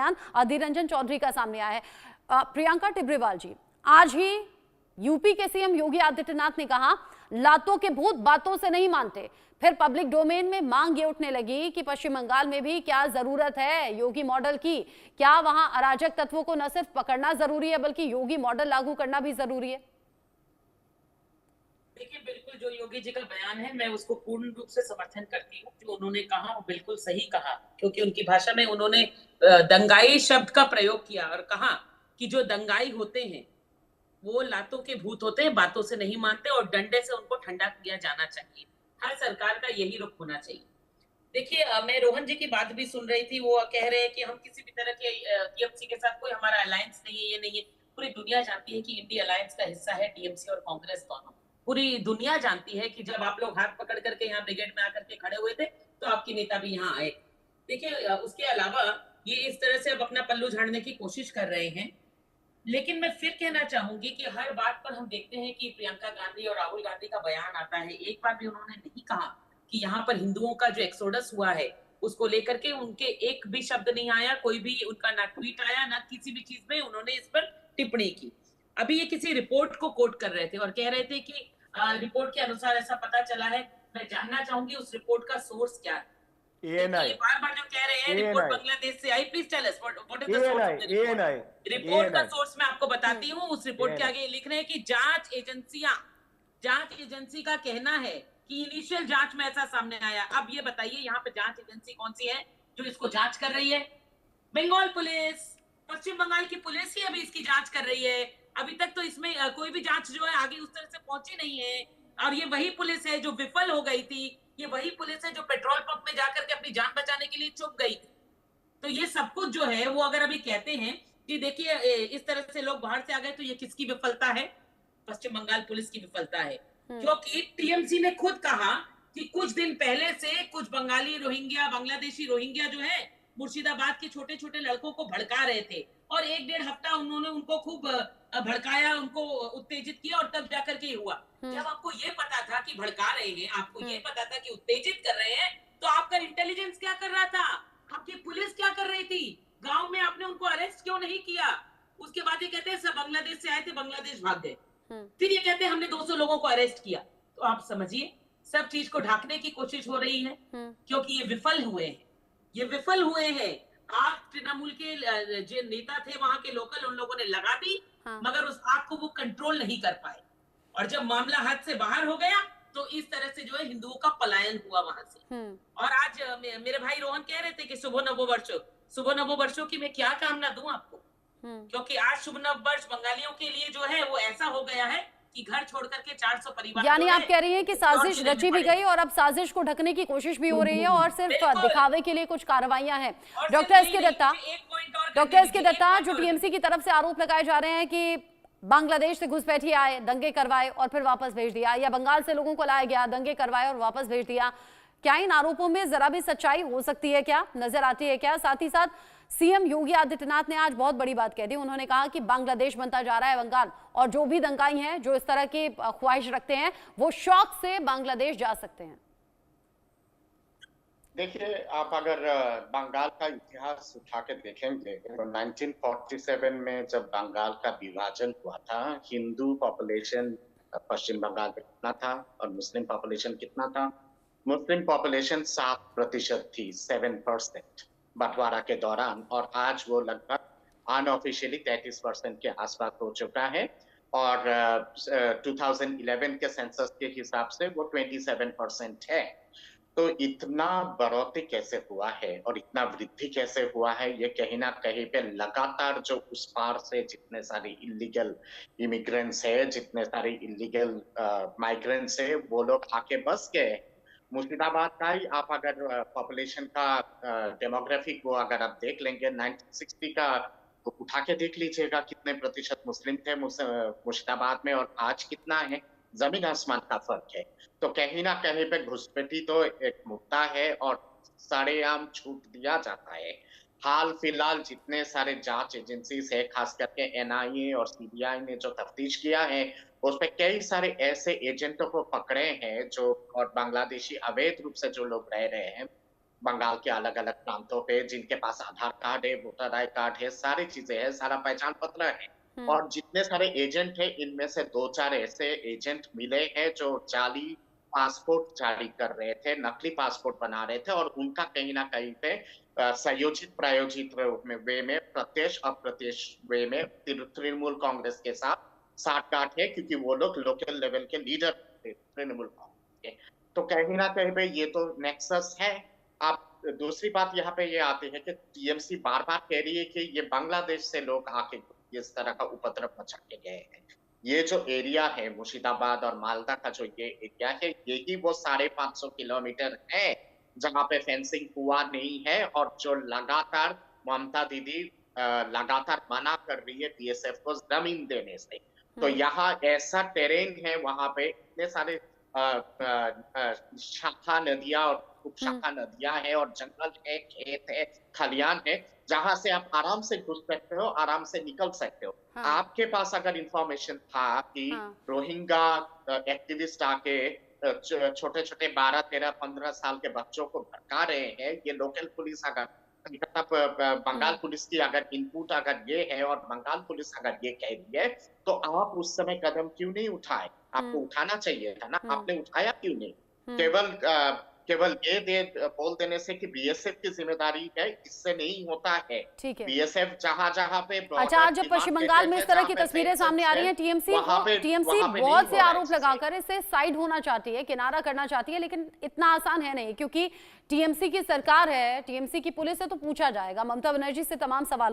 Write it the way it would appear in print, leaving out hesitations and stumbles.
बयान अधीर रंजन चौधरी का सामने आया है। प्रियंका टिब्रेवाल जी, आज ही यूपी के सीएम योगी आदित्यनाथ ने कहा लातों के भूत बातों से नहीं मानते। फिर पब्लिक डोमेन में मांग ये उठने लगी कि पश्चिम बंगाल में भी क्या जरूरत है योगी मॉडल की? क्या वहां अराजक तत्वों को न सिर्फ पकड़ना जरूरी है बल्कि योगी मॉडल लागू करना भी जरूरी है? देखिए, बिल्कुल जो योगी जी का बयान है मैं उसको पूर्ण रूप से समर्थन करती हूँ। जो उन्होंने कहा वो बिल्कुल सही कहा, क्योंकि उनकी भाषा में उन्होंने दंगाई शब्द का प्रयोग किया और कहा कि जो दंगाई होते हैं वो लातों के भूत होते हैं, बातों से नहीं मानते और डंडे से उनको ठंडा किया जाना चाहिए। हर सरकार का यही रुख होना चाहिए। देखिए, मैं रोहन जी की बात भी सुन रही थी। वो कह रहे हैं कि हम किसी भी तरह के टीएमसी के साथ कोई हमारा अलायंस नहीं है, ये नहीं है। पूरी दुनिया जानती है कि इंडिया अलायंस का हिस्सा है टीएमसी और कांग्रेस दोनों। पूरी दुनिया जानती है कि जब आप लोग हाथ पकड़ करके यहाँ ब्रिगेड में आकर के खड़े हुए थे तो आपके नेता भी यहाँ आए। देखिए, उसके अलावा ये इस तरह से अब अपना पल्लू झाड़ने की कोशिश कर रहे हैं। लेकिन मैं फिर कहना चाहूंगी कि हर बात पर हम देखते हैं कि प्रियंका गांधी और राहुल गांधी का बयान आता है। एक बार भी उन्होंने नहीं कहा कि यहाँ पर हिंदुओं का जो एक्सोडस हुआ है उसको लेकर के उनके एक भी शब्द नहीं आया, कोई भी उनका ना ट्वीट आया, ना किसी भी चीज में उन्होंने इस पर टिप्पणी की। अभी ये किसी रिपोर्ट को कोट कर रहे थे और कह रहे थे कि रिपोर्ट के अनुसार ऐसा पता चला है। मैं जानना चाहूंगी उस रिपोर्ट का सोर्स क्या है। ANI, ये बार-बार जो कह रहे हैं रिपोर्ट ANI, बांग्लादेश से आई, please tell us what is the source of ANI, the report. ANI, report का ANI, सोर्स मैं आपको बताती हूँ। उस रिपोर्ट के ANI. आगे लिख रहे हैं कि जांच एजेंसी का कहना है कि इनिशियल जांच में ऐसा सामने आया। अब ये बताइए यहाँ पे जांच एजेंसी कौन सी है जो इसको जांच कर रही है? बंगाल पुलिस, पश्चिम बंगाल की पुलिस ही अभी इसकी जांच कर रही है। अभी तक तो इसमें कोई भी जांच जो है आगे उस तरह से पहुंची नहीं है। और ये वही पुलिस है जो विफल हो गई थी। ये वही पुलिस है जो पेट्रोल पंप में जाकर के अपनी जान बचाने के लिए चुप गई थी। तो ये सब कुछ जो है वो अगर अभी कहते हैं कि देखिए इस तरह से लोग बाहर से आ गए, तो ये किसकी विफलता है? पश्चिम बंगाल पुलिस की विफलता है। क्योंकि टीएमसी ने खुद कहा कि कुछ दिन पहले से कुछ बंगाली रोहिंग्या, बांग्लादेशी रोहिंग्या जो है मुर्शिदाबाद के छोटे छोटे लड़कों को भड़का रहे थे और एक डेढ़ हफ्ता उन्होंने उनको खूब भड़काया, उनको उत्तेजित किया और तब जाकर के हुआ। जब आपको ये पता था कि भड़का रहे हैं, आपको ये पता था कि उत्तेजित कर रहे हैं, तो आपका इंटेलिजेंस क्या कर रहा था? आपकी पुलिस क्या कर रही थी? गांव में आपने उनको अरेस्ट क्यों नहीं किया? उसके बाद ये कहते हैं सब बांग्लादेश से आए थे, बांग्लादेश भाग गए। फिर ये कहते हैं हमने 200 लोगों को अरेस्ट किया। तो आप समझिए सब चीज को ढकने की कोशिश हो रही है, क्योंकि ये विफल हुए हैं। ये विफल हुए हैं। आग तृणमूल के जो नेता थे वहां के लोकल, उन लोगों ने लगा दी, मगर उस आग को वो कंट्रोल नहीं कर पाए। और जब मामला हाथ से बाहर हो गया तो इस तरह से जो है हिंदुओं का पलायन हुआ वहां से। और आज मेरे भाई रोहन कह रहे थे कि शुभ नववर्षों की मैं क्या कामना दूं आपको? क्योंकि आज शुभ नववर्ष बंगालियों के लिए जो है वो ऐसा हो गया है कि घर छोड़ करके 400 परिवार, यानी आप कह रही हैं कि साजिश रची भी गई और अब साजिश को ढकने की कोशिश भी हो रही है और सिर्फ दिखावे के लिए कुछ कार्रवाइयां हैं। डॉक्टर एस के दत्ता, जो टीएमसी की तरफ से आरोप लगाए जा रहे हैं कि बांग्लादेश से घुसपैठी आए, दंगे करवाए और फिर वापस भेज दिया, या बंगाल से लोगों को लाया गया, दंगे करवाए और वापस भेज दिया, क्या इन आरोपों में जरा भी सच्चाई हो सकती है? क्या नजर आती है क्या? साथ ही साथ सीएम योगी आदित्यनाथ ने आज बहुत बड़ी बात कह दी। उन्होंने कहा कि बांग्लादेश बनता जा रहा है बंगाल, और जो भी दंगाई हैं, जो इस तरह की ख्वाहिश रखते हैं, वो शौक से बांग्लादेश जा सकते हैं। देखिए, आप अगर बंगाल का इतिहास उठा के देखेंगे तो 1947 में जब बंगाल का विभाजन हुआ था, हिंदू पॉपुलेशन पश्चिम बंगाल में कितना था और मुस्लिम पॉपुलेशन कितना था? मुस्लिम पॉपुलेशन 7% थी, 7% बंटवारा के दौरान, और आज वो लगभग अनऑफिशियली 33% के आसपास हो चुका है। और 2011 के सेंसस के हिसाब से वो 27% है। तो इतना बढ़ोतरी कैसे हुआ है और इतना वृद्धि कैसे हुआ है, ये कहीं ना कहीं पे लगातार जो उस पार से जितने सारे इलीगल इमिग्रेंट्स है, जितने सारे इलीगल माइग्रेंट्स है, वो लोग आके बस गए। मुर्शिदाबाद का ही आप अगर पॉपुलेशन का डेमोग्राफिक वो अगर आप देख लेंगे 1960 का, तो उठा के देख लीजिएगा कितने प्रतिशत मुस्लिम थे मुर्शिदाबाद में और आज कितना है, जमीन आसमान का फर्क है। तो कहीं ना कहीं पे घुसपैठी तो एक मुद्दा है और सरेआम छूट दिया जाता है। हाल फिलहाल जितने सारे जांच एजेंसीज है, खास करके एनआईए और सीबीआई ने जो तफ्तीश किया है, उसमें कई सारे ऐसे एजेंटों को पकड़े हैं जो, और बांग्लादेशी अवैध रूप से जो लोग रह रहे हैं, बंगाल के अलग अलग प्रांतों पे, जिनके पास आधार कार्ड है, वोटर आई कार्ड है, सारी चीजें हैं, सारा पहचान पत्र है। और जितने सारे एजेंट हैं, इनमें से 2-4 ऐसे एजेंट मिले हैं जो जाली पासपोर्ट जारी कर रहे थे, नकली पासपोर्ट बना रहे थे, और उनका कहीं ना कहीं पे संयोजित प्रायोजित वे में, प्रत्यक्ष अप्रत्यक्ष वे में तृणमूल कांग्रेस के साथ साठगांठ है, क्योंकि वो लोग लोकल लेवल के लीडर थे तृणमूल कांग्रेस के। तो कहीं ना कहीं पे ये तो नेक्सस है। आप दूसरी बात यहाँ पे ये आती है कि टीएमसी बार बार कह रही है कि ये बांग्लादेश से लोग आके इस तरह का उपद्रव मचा के गए हैं। ये जो एरिया है मुर्शिदाबाद और मालदा का जो ये एरिया है, यही वो 550 किलोमीटर है जहाँ पे फेंसिंग हुआ नहीं है, और जो लगातार ममता दीदी लगातार मना कर रही है बीएसएफ को जमीन देने से। तो यहाँ ऐसा टेरेन है, वहां पे इतने सारे शाखा नदियां और उपशाखा नदियां हैं, और जंगल है, खेत है, खलियान है, जहां से आप आराम से घुस सकते हो, आराम से निकल सकते हो। आपके पास अगर इंफॉर्मेशन था कि रोहिंग्या एक्टिविस्ट आके छोटे छोटे 12, 13, 15 साल के बच्चों को भड़का रहे हैं, ये लोकल पुलिस अगर बंगाल पुलिस की अगर इनपुट अगर ये है, और बंगाल पुलिस अगर ये कह रही है, तो आप उस समय कदम क्यों नहीं उठाए? आपको उठाना चाहिए था ना, आपने उठाया क्यों नहीं? केवल ये बोल देने से कि बीएसएफ की जिम्मेदारी है, इससे नहीं होता है। ठीक है। बीएसएफ जहां पे अच्छा, आज जब पश्चिम बंगाल में इस तरह की तस्वीरें सामने आ रही हैं, टीएमसी बहुत से आरोप लगाकर इससे साइड होना चाहती है, किनारा करना चाहती है, लेकिन इतना आसान है नहीं, क्योंकि टीएमसी की सरकार है, टीएमसी की पुलिस है, तो पूछा जाएगा। ममता बनर्जी से तमाम सवाल